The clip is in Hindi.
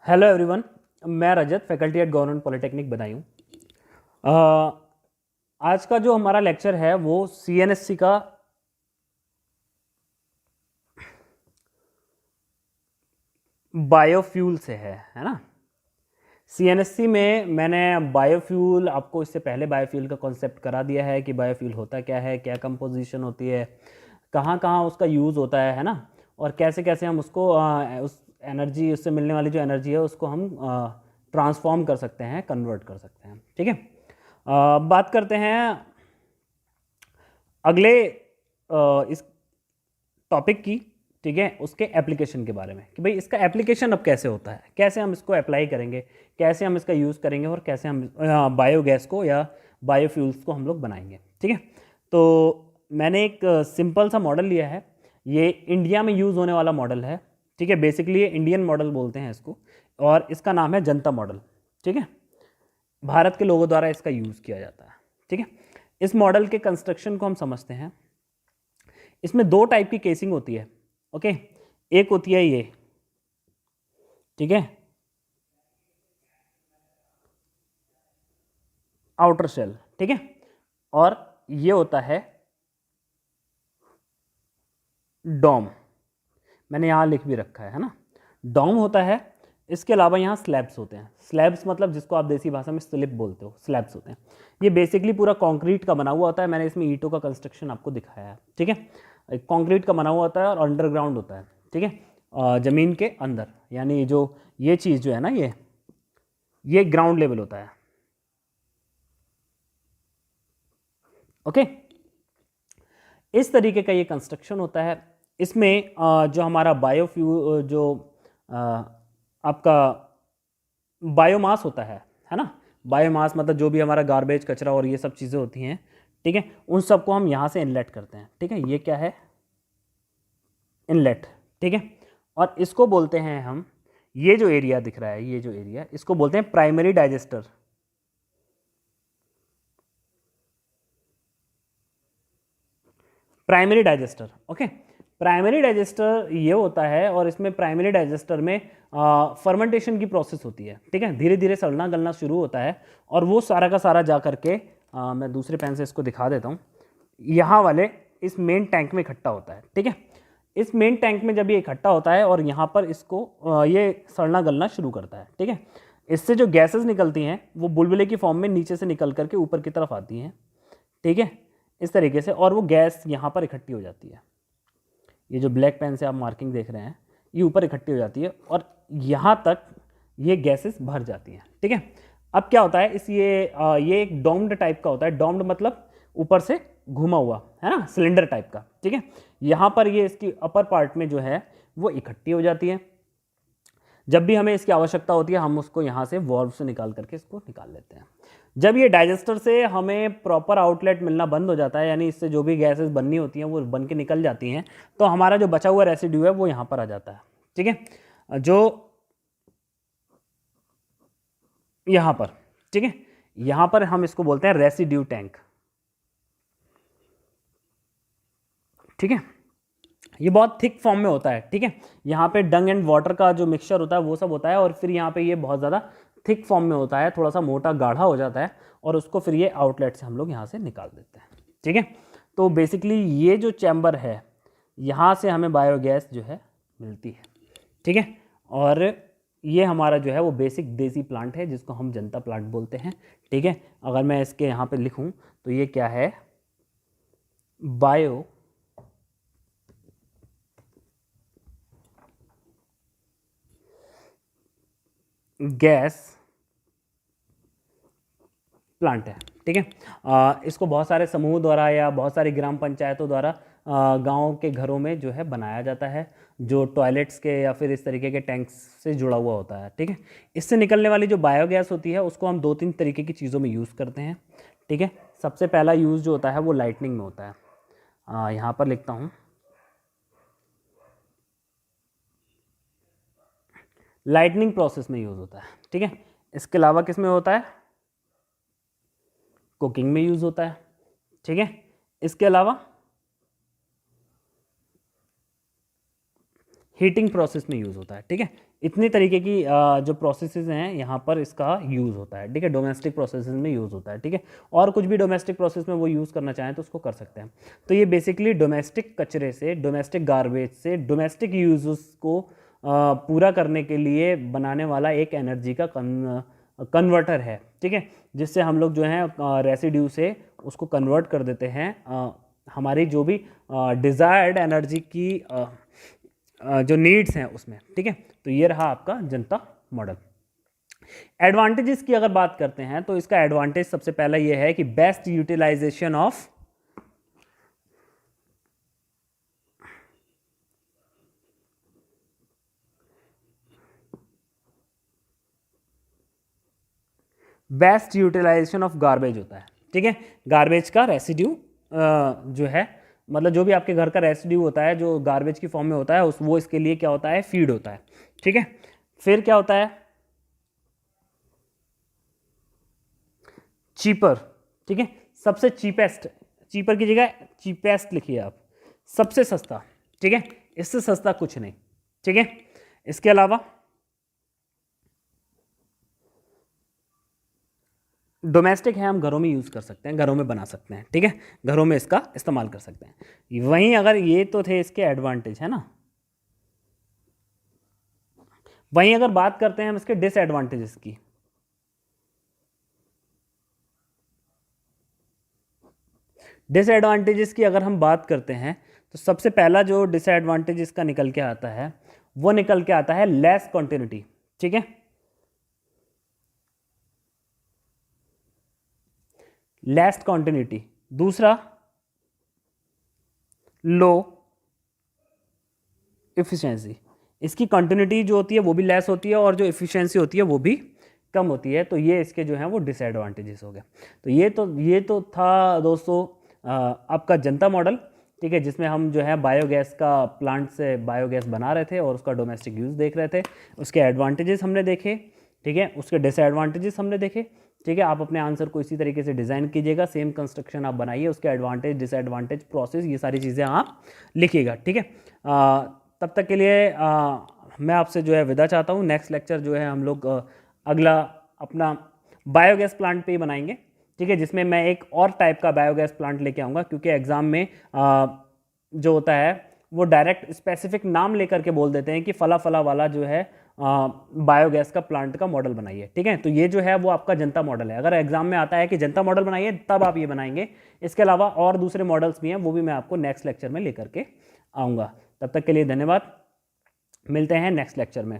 Hello everyone. मैं Rajat, faculty at government polytechnic Budaun. आज का जो हमारा लेक्चर है वो सीएनएससी का बायोफ्यूल से है ना। सीएनएससी में मैंने बायोफ्यूल आपको इससे पहले बायोफ्यूल का कॉन्सेप्ट करा दिया है कि बायोफ्यूल होता क्या है, क्या कंपोजिशन होती है, कहाँ कहाँ उसका यूज़ होता है ना, और कैसे कैसे हम उसको उस एनर्जी, उससे मिलने वाली जो एनर्जी है उसको हम ट्रांसफॉर्म कर सकते हैं, कन्वर्ट कर सकते हैं। ठीक है, बात करते हैं अगले इस टॉपिक की। ठीक है, उसके एप्लीकेशन के बारे में कि भाई इसका एप्लीकेशन अब कैसे होता है, कैसे हम इसको अप्लाई करेंगे, कैसे हम इसका यूज़ करेंगे और कैसे हम बायोगैस को या बायोफ्यूल्स को हम लोग बनाएंगे। ठीक है, तो मैंने एक सिंपल सा मॉडल लिया है। ये इंडिया में यूज़ होने वाला मॉडल है। ठीक है, बेसिकली ये इंडियन मॉडल बोलते हैं इसको, और इसका नाम है जनता मॉडल। ठीक है, भारत के लोगों द्वारा इसका यूज़ किया जाता है। ठीक है, इस मॉडल के कंस्ट्रक्शन को हम समझते हैं। इसमें दो टाइप की केसिंग होती है। ओके, एक होती है ये, ठीक है, आउटर शेल। ठीक है, और ये होता है डोम। मैंने यहाँ लिख भी रखा है ना, डोम होता है। इसके अलावा यहाँ स्लैब्स होते हैं। स्लैब्स मतलब जिसको आप देसी भाषा में स्लिप बोलते हो, स्लैब्स होते हैं। ये बेसिकली पूरा कंक्रीट का बना हुआ होता है। मैंने इसमें ईंटों का कंस्ट्रक्शन आपको दिखाया है। ठीक है, कंक्रीट का बना हुआ होता है और अंडरग्राउंड होता है। ठीक है, ज़मीन के अंदर, यानी जो ये चीज़ जो है ना, ये ग्राउंड लेवल होता है। ओके, इस तरीके का ये कंस्ट्रक्शन होता है। इसमें जो हमारा बायोफ्यू जो आपका बायोमास होता है ना, बायोमास मतलब जो भी हमारा गार्बेज, कचरा और ये सब चीज़ें होती हैं, ठीक है, उन सबको हम यहाँ से इनलेट करते हैं। ठीक है, ये क्या है, इनलेट। ठीक है, और इसको बोलते हैं हम, ये जो एरिया दिख रहा है, ये जो एरिया, इसको बोलते हैं primary digester. Primary digester, okay. Primary digester ये होता है, और इसमें प्राइमरी डाइजेस्टर में फर्मेंटेशन की प्रोसेस होती है। ठीक है, धीरे धीरे सड़ना गलना शुरू होता है, और वो सारा का सारा जा करके मैं दूसरे पेन से इसको दिखा देता हूँ, यहाँ वाले इस मेन टैंक में इकट्ठा होता है। ठीक है, इस मेन टैंक में जब ये इकट्ठा होता है और यहाँ पर इसको ये सड़ना गलना शुरू करता है। ठीक है, इससे जो गैसेस निकलती हैं वो बुलबुले की फॉर्म में नीचे से निकल करके ऊपर की तरफ आती हैं। ठीक है, इस तरीके से, और वो गैस यहाँ पर इकट्ठी हो जाती है। ये जो ब्लैक पेन से आप मार्किंग देख रहे हैं, ये ऊपर इकट्ठी हो जाती है और यहाँ तक ये गैसेस भर जाती हैं। ठीक है, अब क्या होता है, ये एक डोम्ड टाइप का होता है। डोम्ड मतलब ऊपर से घुमा हुआ, है ना, सिलेंडर टाइप का। ठीक है, यहाँ पर ये इसकी अपर पार्ट में जो है वो इकट्ठी हो जाती है। जब भी हमें इसकी आवश्यकता होती है हम उसको यहाँ से वॉल्व से निकाल करके इसको निकाल लेते हैं। जब ये डाइजेस्टर से हमें प्रॉपर आउटलेट मिलना बंद हो जाता है, यानी इससे जो भी गैसेस बननी होती हैं वो बन के निकल जाती हैं, तो हमारा जो बचा हुआ रेसिड्यू है वो यहाँ पर आ जाता है। ठीक है, जो यहाँ पर, ठीक है, यहाँ पर हम इसको बोलते हैं रेसिड्यू टैंक। ठीक है, ये बहुत थिक फॉर्म में होता है। ठीक है, यहाँ पे डंग एंड वाटर का जो मिक्सचर होता है वो सब होता है, और फिर यहाँ पे ये बहुत ज़्यादा थिक फॉर्म में होता है, थोड़ा सा मोटा गाढ़ा हो जाता है, और उसको फिर ये आउटलेट से हम लोग यहाँ से निकाल देते हैं। ठीक है, तो बेसिकली ये जो चैम्बर है, यहाँ से हमें बायोगैस जो है मिलती है। ठीक है, और ये हमारा जो है वो बेसिक देसी प्लांट है जिसको हम जनता प्लांट बोलते हैं। ठीक है, अगर मैं इसके यहाँ पे लिखूँ तो ये क्या है, बायो गैस प्लांट है। ठीक है, इसको बहुत सारे समूह द्वारा या बहुत सारी ग्राम पंचायतों द्वारा गांव के घरों में जो है बनाया जाता है, जो टॉयलेट्स के या फिर इस तरीके के टैंक्स से जुड़ा हुआ होता है। ठीक है, इससे निकलने वाली जो बायोगैस होती है उसको हम दो तीन तरीके की चीज़ों में यूज़ करते हैं। ठीक है, सबसे पहला यूज़ जो होता है वो लाइटनिंग में होता है। यहाँ पर लिखता हूँ, लाइटनिंग प्रोसेस में यूज़ होता है। ठीक है, इसके अलावा किस में होता है, कुकिंग में यूज़ होता है। ठीक है, इसके अलावा हीटिंग प्रोसेस में यूज़ होता है। ठीक है, इतनी तरीके की जो प्रोसेसेस हैं यहाँ पर इसका यूज़ होता है। ठीक है, डोमेस्टिक प्रोसेसेस में यूज़ होता है। ठीक है, और कुछ भी डोमेस्टिक प्रोसेस में वो यूज़ करना चाहें तो उसको कर सकते हैं। तो ये बेसिकली डोमेस्टिक कचरे से, डोमेस्टिक गार्बेज से, डोमेस्टिक यूजेस को पूरा करने के लिए बनाने वाला एक एनर्जी का कन्वर्टर है। ठीक है, जिससे हम लोग जो है रेसिड्यू से उसको कन्वर्ट कर देते हैं हमारी जो भी डिज़ायर्ड एनर्जी की जो नीड्स हैं उसमें। ठीक है, तो ये रहा आपका जनता मॉडल। एडवांटेजेस की अगर बात करते हैं तो इसका एडवांटेज सबसे पहला ये है कि बेस्ट यूटिलाइजेशन ऑफ गार्बेज होता है। ठीक है, गार्बेज का रेसिड्यू जो है, मतलब जो भी आपके घर का रेसिड्यू होता है जो गार्बेज की फॉर्म में होता है वो इसके लिए क्या होता है, फीड होता है। ठीक है, फिर क्या होता है, चीपर। ठीक है, सबसे चीपेस्ट, चीपर की जगह चीपेस्ट लिखिए आप, सबसे सस्ता। ठीक है, इससे सस्ता कुछ नहीं। ठीक है, इसके अलावा डोमेस्टिक है, हम घरों में यूज़ कर सकते हैं, घरों में बना सकते हैं। ठीक है, घरों में इसका इस्तेमाल कर सकते हैं। वहीं अगर ये तो थे इसके एडवांटेज, है ना, वहीं अगर बात करते हैं हम इसके डिसएडवांटेजेस की, डिसएडवांटेजेस की अगर हम बात करते हैं तो सबसे पहला जो डिसएडवांटेज इसका निकल के आता है वो निकल के आता है लेस कॉन्टिन्यूटी। ठीक है, लेस कॉन्टिन्यूटी। दूसरा, लो इफिशिएंसी। इसकी कंटिन्यूटी जो होती है वो भी लेस होती है और जो इफिशिएंसी होती है वो भी कम होती है। तो ये इसके जो हैं वो डिसएडवांटेजेस हो गए। तो ये तो था दोस्तों आपका जनता मॉडल। ठीक है, जिसमें हम जो है बायोगैस का प्लांट से बायोगैस बना रहे थे और उसका डोमेस्टिक यूज़ देख रहे थे। उसके एडवांटेजेस हमने देखे। ठीक है, उसके डिसएडवांटेजेस हमने देखे। ठीक है, आप अपने आंसर को इसी तरीके से डिज़ाइन कीजिएगा, सेम कंस्ट्रक्शन आप बनाइए, उसके एडवांटेज डिसएडवांटेज प्रोसेस ये सारी चीज़ें आप लिखिएगा। ठीक है, तब तक के लिए मैं आपसे जो है विदा चाहता हूँ। नेक्स्ट लेक्चर जो है हम लोग अगला अपना बायोगैस प्लांट पे ही बनाएंगे। ठीक है, जिसमें मैं एक और टाइप का बायोगैस प्लांट लेके आऊँगा, क्योंकि एग्ज़ाम में जो होता है वो डायरेक्ट स्पेसिफिक नाम लेकर के बोल देते हैं कि फला फला वाला जो है बायोगैस का प्लांट का मॉडल बनाइए। ठीक है, तो ये जो है वो आपका जनता मॉडल है। अगर एग्जाम में आता है कि जनता मॉडल बनाइए तब आप ये बनाएंगे। इसके अलावा और दूसरे मॉडल्स भी हैं, वो भी मैं आपको नेक्स्ट लेक्चर में लेकर के आऊँगा। तब तक के लिए धन्यवाद, मिलते हैं नेक्स्ट लेक्चर में।